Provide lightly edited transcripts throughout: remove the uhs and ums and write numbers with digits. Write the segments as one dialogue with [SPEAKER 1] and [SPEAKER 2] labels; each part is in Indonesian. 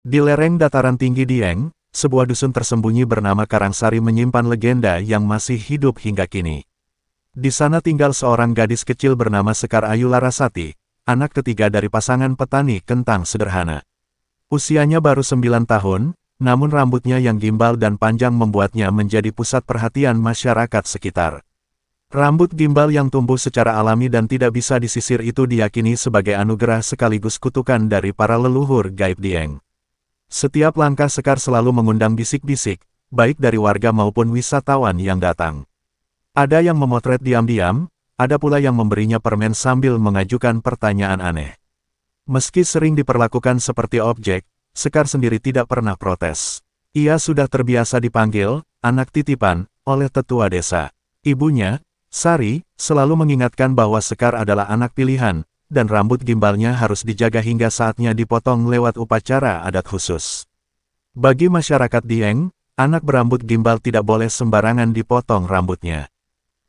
[SPEAKER 1] Di lereng dataran tinggi Dieng, sebuah dusun tersembunyi bernama Karangsari menyimpan legenda yang masih hidup hingga kini. Di sana tinggal seorang gadis kecil bernama Sekar Ayu Larasati, anak ketiga dari pasangan petani kentang sederhana. Usianya baru 9 tahun, namun rambutnya yang gimbal dan panjang membuatnya menjadi pusat perhatian masyarakat sekitar. Rambut gimbal yang tumbuh secara alami dan tidak bisa disisir itu diyakini sebagai anugerah sekaligus kutukan dari para leluhur gaib Dieng. Setiap langkah Sekar selalu mengundang bisik-bisik, baik dari warga maupun wisatawan yang datang. Ada yang memotret diam-diam, ada pula yang memberinya permen sambil mengajukan pertanyaan aneh. Meski sering diperlakukan seperti objek, Sekar sendiri tidak pernah protes. Ia sudah terbiasa dipanggil anak titipan oleh tetua desa. Ibunya, Sari, selalu mengingatkan bahwa Sekar adalah anak pilihan, dan rambut gimbalnya harus dijaga hingga saatnya dipotong lewat upacara adat khusus. Bagi masyarakat Dieng, anak berambut gimbal tidak boleh sembarangan dipotong rambutnya.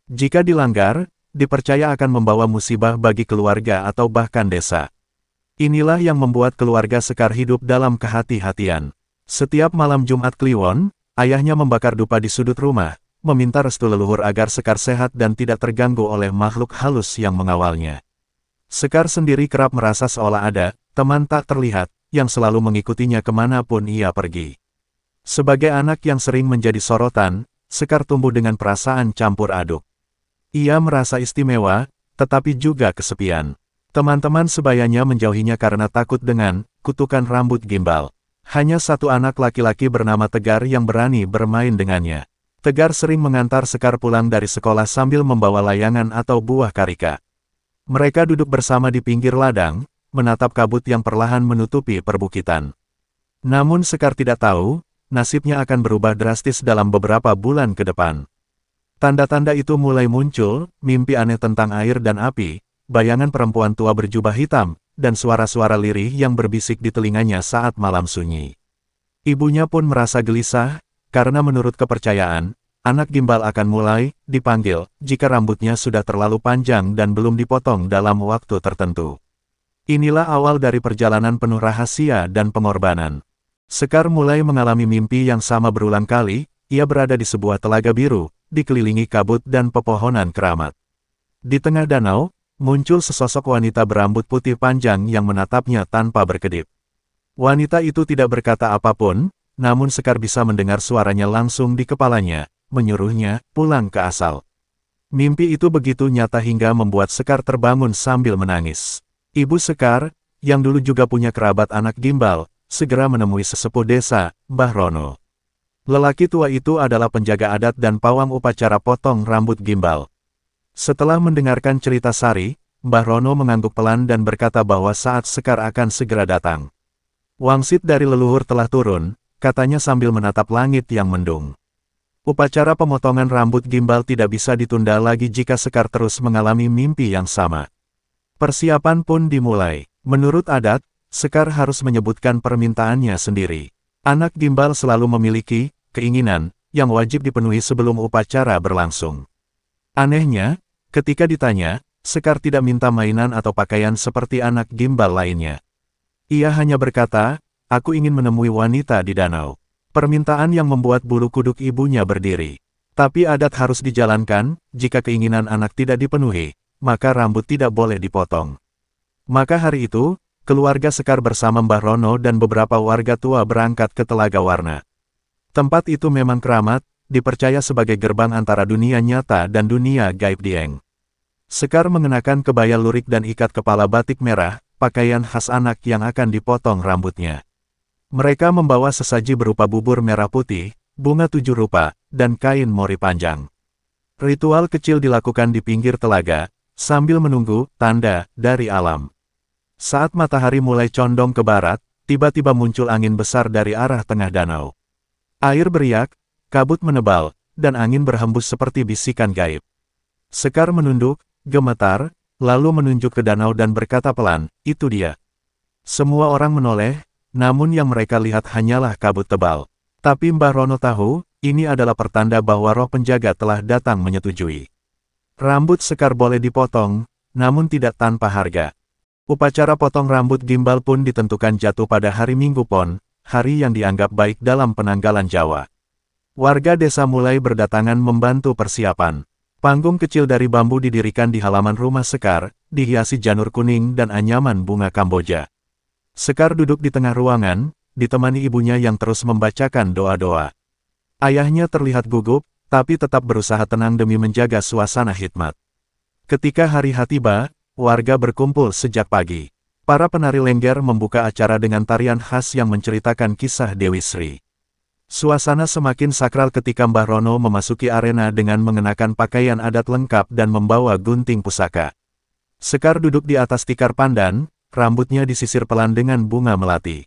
[SPEAKER 1] Jika dilanggar, dipercaya akan membawa musibah bagi keluarga atau bahkan desa. Inilah yang membuat keluarga Sekar hidup dalam kehati-hatian. Setiap malam Jumat Kliwon, ayahnya membakar dupa di sudut rumah, meminta restu leluhur agar Sekar sehat dan tidak terganggu oleh makhluk halus yang mengawalnya. Sekar sendiri kerap merasa seolah ada teman tak terlihat yang selalu mengikutinya kemanapun ia pergi. Sebagai anak yang sering menjadi sorotan, Sekar tumbuh dengan perasaan campur aduk. Ia merasa istimewa, tetapi juga kesepian. Teman-teman sebayanya menjauhinya karena takut dengan kutukan rambut gimbal. Hanya satu anak laki-laki bernama Tegar yang berani bermain dengannya. Tegar sering mengantar Sekar pulang dari sekolah sambil membawa layangan atau buah karika. Mereka duduk bersama di pinggir ladang, menatap kabut yang perlahan menutupi perbukitan. Namun Sekar tidak tahu, nasibnya akan berubah drastis dalam beberapa bulan ke depan. Tanda-tanda itu mulai muncul, mimpi aneh tentang air dan api, bayangan perempuan tua berjubah hitam, dan suara-suara lirih yang berbisik di telinganya saat malam sunyi. Ibunya pun merasa gelisah, karena menurut kepercayaan, anak gimbal akan mulai dipanggil jika rambutnya sudah terlalu panjang dan belum dipotong dalam waktu tertentu. Inilah awal dari perjalanan penuh rahasia dan pengorbanan. Sekar mulai mengalami mimpi yang sama berulang kali, ia berada di sebuah telaga biru, dikelilingi kabut dan pepohonan keramat. Di tengah danau, muncul sesosok wanita berambut putih panjang yang menatapnya tanpa berkedip. Wanita itu tidak berkata apapun, namun Sekar bisa mendengar suaranya langsung di kepalanya, menyuruhnya pulang ke asal. Mimpi itu begitu nyata hingga membuat Sekar terbangun sambil menangis. Ibu Sekar, yang dulu juga punya kerabat anak gimbal, segera menemui sesepuh desa, Mbah Rono. Lelaki tua itu adalah penjaga adat dan pawang upacara potong rambut gimbal. Setelah mendengarkan cerita Sari, Mbah Rono mengangguk pelan dan berkata bahwa saat Sekar akan segera datang. Wangsit dari leluhur telah turun, katanya sambil menatap langit yang mendung. Upacara pemotongan rambut gimbal tidak bisa ditunda lagi jika Sekar terus mengalami mimpi yang sama. Persiapan pun dimulai. Menurut adat, Sekar harus menyebutkan permintaannya sendiri. Anak gimbal selalu memiliki keinginan yang wajib dipenuhi sebelum upacara berlangsung. Anehnya, ketika ditanya, Sekar tidak minta mainan atau pakaian seperti anak gimbal lainnya. Ia hanya berkata, "Aku ingin menemui wanita di danau." Permintaan yang membuat bulu kuduk ibunya berdiri. Tapi adat harus dijalankan, jika keinginan anak tidak dipenuhi, maka rambut tidak boleh dipotong. Maka hari itu, keluarga Sekar bersama Mbah Rono dan beberapa warga tua berangkat ke Telaga Warna. Tempat itu memang keramat, dipercaya sebagai gerbang antara dunia nyata dan dunia gaib Dieng. Sekar mengenakan kebaya lurik dan ikat kepala batik merah, pakaian khas anak yang akan dipotong rambutnya. Mereka membawa sesaji berupa bubur merah putih, bunga 7 rupa, dan kain mori panjang. Ritual kecil dilakukan di pinggir telaga, sambil menunggu tanda dari alam. Saat matahari mulai condong ke barat, tiba-tiba muncul angin besar dari arah tengah danau. Air beriak, kabut menebal, dan angin berhembus seperti bisikan gaib. Sekar menunduk, gemetar, lalu menunjuk ke danau dan berkata pelan, "Itu dia." Semua orang menoleh, namun yang mereka lihat hanyalah kabut tebal. Tapi Mbah Rono tahu, ini adalah pertanda bahwa roh penjaga telah datang menyetujui. Rambut Sekar boleh dipotong, namun tidak tanpa harga. Upacara potong rambut gimbal pun ditentukan jatuh pada hari Minggu Pon, hari yang dianggap baik dalam penanggalan Jawa. Warga desa mulai berdatangan membantu persiapan. Panggung kecil dari bambu didirikan di halaman rumah Sekar, dihiasi janur kuning dan anyaman bunga Kamboja. Sekar duduk di tengah ruangan, ditemani ibunya yang terus membacakan doa-doa. Ayahnya terlihat gugup, tapi tetap berusaha tenang demi menjaga suasana hikmat. Ketika hari H tiba, warga berkumpul sejak pagi. Para penari lengger membuka acara dengan tarian khas yang menceritakan kisah Dewi Sri. Suasana semakin sakral ketika Mbah Rono memasuki arena dengan mengenakan pakaian adat lengkap dan membawa gunting pusaka. Sekar duduk di atas tikar pandan, rambutnya disisir pelan dengan bunga melati.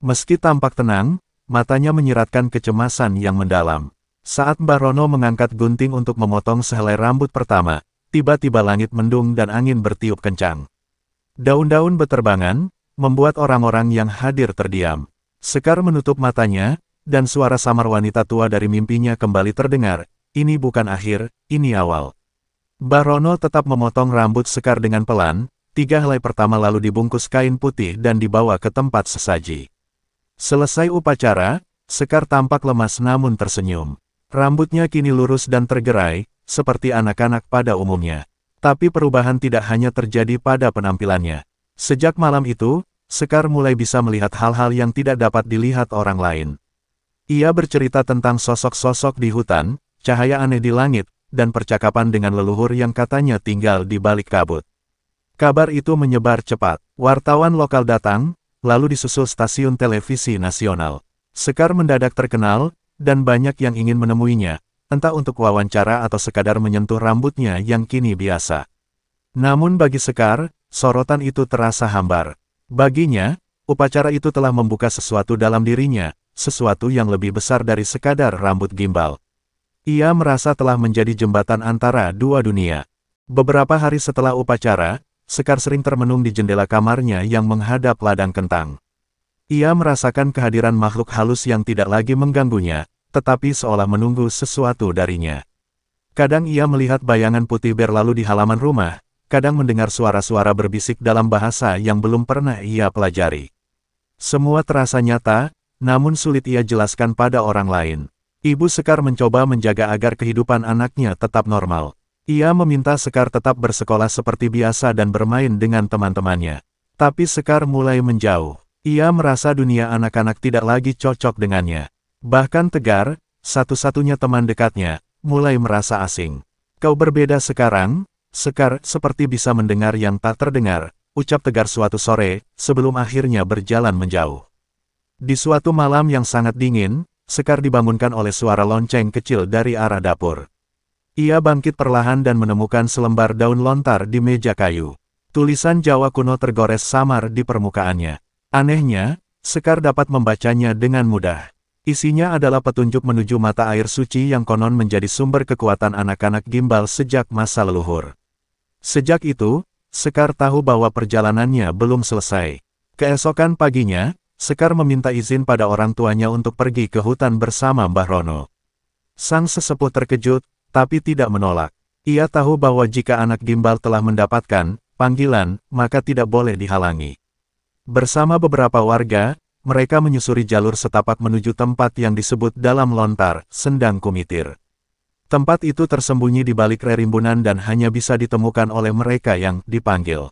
[SPEAKER 1] Meski tampak tenang, matanya menyiratkan kecemasan yang mendalam. Saat Mbah Rono mengangkat gunting untuk memotong sehelai rambut pertama, tiba-tiba langit mendung dan angin bertiup kencang. Daun-daun beterbangan, membuat orang-orang yang hadir terdiam. Sekar menutup matanya, dan suara samar wanita tua dari mimpinya kembali terdengar, "Ini bukan akhir, ini awal." Mbah Rono tetap memotong rambut Sekar dengan pelan, 3 helai pertama lalu dibungkus kain putih dan dibawa ke tempat sesaji. Selesai upacara, Sekar tampak lemas namun tersenyum. Rambutnya kini lurus dan tergerai, seperti anak-anak pada umumnya. Tapi perubahan tidak hanya terjadi pada penampilannya. Sejak malam itu, Sekar mulai bisa melihat hal-hal yang tidak dapat dilihat orang lain. Ia bercerita tentang sosok-sosok di hutan, cahaya aneh di langit, dan percakapan dengan leluhur yang katanya tinggal di balik kabut. Kabar itu menyebar cepat. Wartawan lokal datang, lalu disusul stasiun televisi nasional. Sekar mendadak terkenal, dan banyak yang ingin menemuinya, entah untuk wawancara atau sekadar menyentuh rambutnya yang kini biasa. Namun bagi Sekar, sorotan itu terasa hambar. Baginya, upacara itu telah membuka sesuatu dalam dirinya, sesuatu yang lebih besar dari sekadar rambut gimbal. Ia merasa telah menjadi jembatan antara dua dunia. Beberapa hari setelah upacara, Sekar sering termenung di jendela kamarnya yang menghadap ladang kentang. Ia merasakan kehadiran makhluk halus yang tidak lagi mengganggunya, tetapi seolah menunggu sesuatu darinya. Kadang ia melihat bayangan putih berlalu di halaman rumah, kadang mendengar suara-suara berbisik dalam bahasa yang belum pernah ia pelajari. Semua terasa nyata, namun sulit ia jelaskan pada orang lain. Ibu Sekar mencoba menjaga agar kehidupan anaknya tetap normal. Ia meminta Sekar tetap bersekolah seperti biasa dan bermain dengan teman-temannya. Tapi Sekar mulai menjauh. Ia merasa dunia anak-anak tidak lagi cocok dengannya. Bahkan Tegar, satu-satunya teman dekatnya, mulai merasa asing. "Kau berbeda sekarang," Sekar seperti bisa mendengar yang tak terdengar, ucap Tegar suatu sore, sebelum akhirnya berjalan menjauh. Di suatu malam yang sangat dingin, Sekar dibangunkan oleh suara lonceng kecil dari arah dapur. Ia bangkit perlahan dan menemukan selembar daun lontar di meja kayu. Tulisan Jawa kuno tergores samar di permukaannya. Anehnya, Sekar dapat membacanya dengan mudah. Isinya adalah petunjuk menuju mata air suci yang konon menjadi sumber kekuatan anak-anak gimbal sejak masa leluhur. Sejak itu, Sekar tahu bahwa perjalanannya belum selesai. Keesokan paginya, Sekar meminta izin pada orang tuanya untuk pergi ke hutan bersama Mbah Rono. Sang sesepuh terkejut, tapi tidak menolak. Ia tahu bahwa jika anak gimbal telah mendapatkan panggilan, maka tidak boleh dihalangi. Bersama beberapa warga, mereka menyusuri jalur setapak menuju tempat yang disebut dalam lontar, Sendang Kumitir. Tempat itu tersembunyi di balik rerimbunan dan hanya bisa ditemukan oleh mereka yang dipanggil.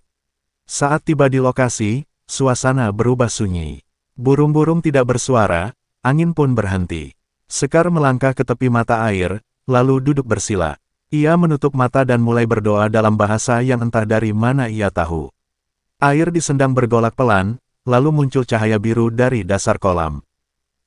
[SPEAKER 1] Saat tiba di lokasi, suasana berubah sunyi. Burung-burung tidak bersuara, angin pun berhenti. Sekar melangkah ke tepi mata air, lalu duduk bersila. Ia menutup mata dan mulai berdoa dalam bahasa yang entah dari mana ia tahu. Air di sendang bergolak pelan, lalu muncul cahaya biru dari dasar kolam.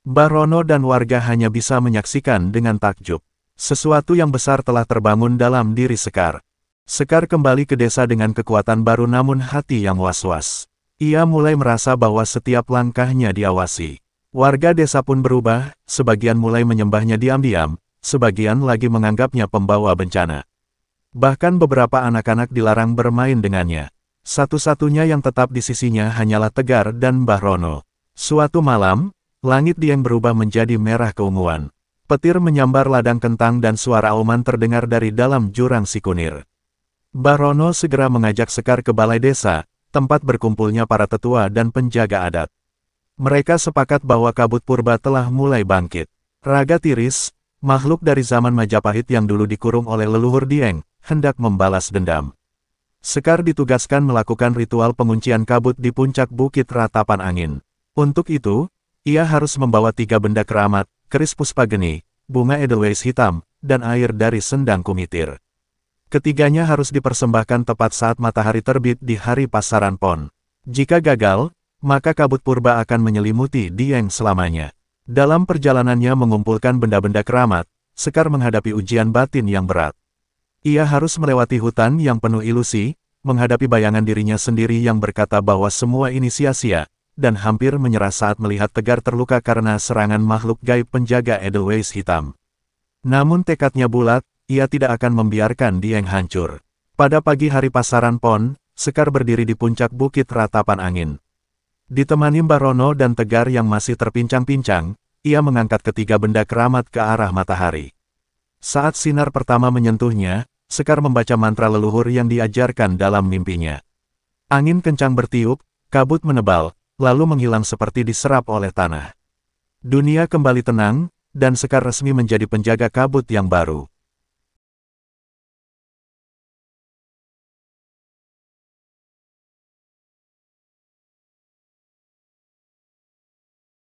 [SPEAKER 1] Mbah Rono dan warga hanya bisa menyaksikan dengan takjub. Sesuatu yang besar telah terbangun dalam diri Sekar. Sekar kembali ke desa dengan kekuatan baru namun hati yang was-was. Ia mulai merasa bahwa setiap langkahnya diawasi. Warga desa pun berubah, sebagian mulai menyembahnya diam-diam, sebagian lagi menganggapnya pembawa bencana. Bahkan beberapa anak-anak dilarang bermain dengannya. Satu-satunya yang tetap di sisinya hanyalah Tegar dan Mbah Rono. Suatu malam, langit Dieng berubah menjadi merah keunguan. Petir menyambar ladang kentang dan suara auman terdengar dari dalam jurang Sikunir. Mbah Rono segera mengajak Sekar ke balai desa, tempat berkumpulnya para tetua dan penjaga adat. Mereka sepakat bahwa kabut purba telah mulai bangkit. Raga Tiris, makhluk dari zaman Majapahit yang dulu dikurung oleh leluhur Dieng, hendak membalas dendam. Sekar ditugaskan melakukan ritual penguncian kabut di puncak Bukit Ratapan Angin. Untuk itu, ia harus membawa 3 benda keramat, keris puspageni, bunga edelweiss hitam, dan air dari sendang kumitir. Ketiganya harus dipersembahkan tepat saat matahari terbit di hari pasaran Pon. Jika gagal, maka kabut purba akan menyelimuti Dieng selamanya. Dalam perjalanannya mengumpulkan benda-benda keramat, Sekar menghadapi ujian batin yang berat. Ia harus melewati hutan yang penuh ilusi, menghadapi bayangan dirinya sendiri yang berkata bahwa semua ini sia-sia, dan hampir menyerah saat melihat Tegar terluka karena serangan makhluk gaib penjaga edelweiss hitam. Namun tekadnya bulat, ia tidak akan membiarkan Dieng hancur. Pada pagi hari pasaran Pon, Sekar berdiri di puncak Bukit Ratapan Angin. Ditemani Barono dan Tegar yang masih terpincang-pincang, ia mengangkat ketiga benda keramat ke arah matahari. Saat sinar pertama menyentuhnya, Sekar membaca mantra leluhur yang diajarkan dalam mimpinya. Angin kencang bertiup, kabut menebal, lalu menghilang seperti diserap oleh tanah. Dunia kembali tenang, dan Sekar resmi menjadi penjaga kabut yang baru.